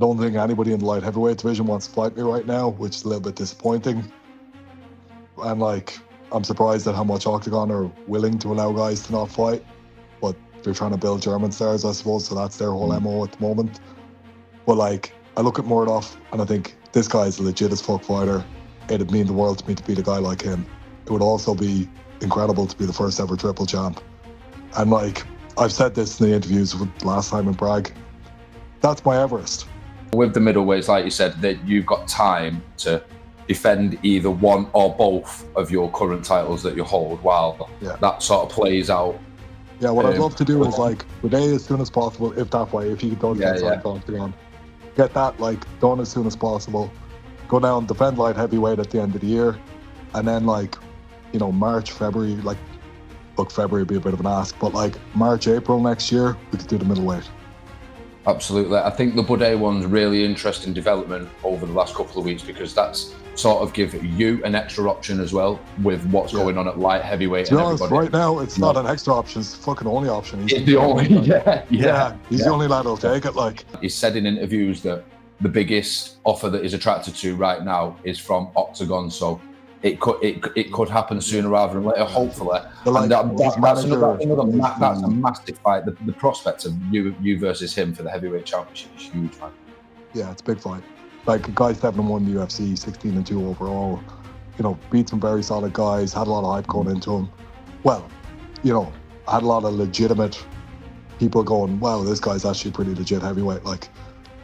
I don't think anybody in the light heavyweight division wants to fight me right now, which is a little bit disappointing. And like, I'm surprised at how much Octagon are willing to allow guys to not fight, but they're trying to build German stars, I suppose, so that's their whole MO at the moment. But like, I look at Murdoch and I think this guy is a legit as fuck fighter. It'd mean the world to me to beat a guy like him. It would also be incredible to be the first ever triple champ. And like, I've said this in the interviews with last time in Prague, that's my Everest. With the middleweights, like you said, that you've got time to defend either one or both of your current titles that you hold while that sort of plays out. Yeah, what I'd love to do is like Buday as soon as possible, if that way, if he does Octagon. Get that like done as soon as possible. Go down, defend light heavyweight at the end of the year, and then like, you know, March, February, like, look, February would be a bit of an ask, but like March, April next year, we could do the middleweight. Absolutely. I think the Buday one's really interesting development over the last couple of weeks, because that's sort of give you an extra option as well with what's going on at light heavyweight. To be honest, right now, it's not an extra option, it's the fucking only option. He's the only, he's the only lad who'll take it. Like, he's said in interviews that the biggest offer that he's attracted to right now is from Octagon, so it could happen sooner rather than later, hopefully. Like, and that's a massive fight. The prospect of you versus him for the heavyweight championship is huge, man. Yeah, it's a big fight. Like, a guy 7-1 in the UFC, 16-2 overall. You know, beat some very solid guys, had a lot of hype going into him. Well, you know, had a lot of legitimate people going, wow, this guy's actually pretty legit heavyweight. Like,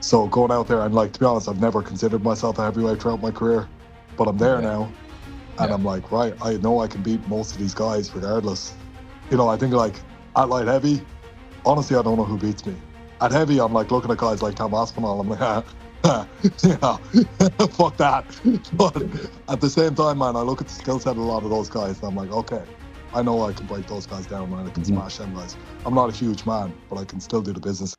so going out there and like, to be honest, I've never considered myself a heavyweight throughout my career, but I'm there now. And I'm like, right, I know I can beat most of these guys regardless. You know, I think like at light heavy, honestly, I don't know who beats me. At heavy, I'm like looking at guys like Tom Aspinall, I'm like, fuck that. But at the same time, man, I look at the skill set of a lot of those guys and I'm like, okay, I know I can break those guys down and I can smash them guys. I'm not a huge man, but I can still do the business.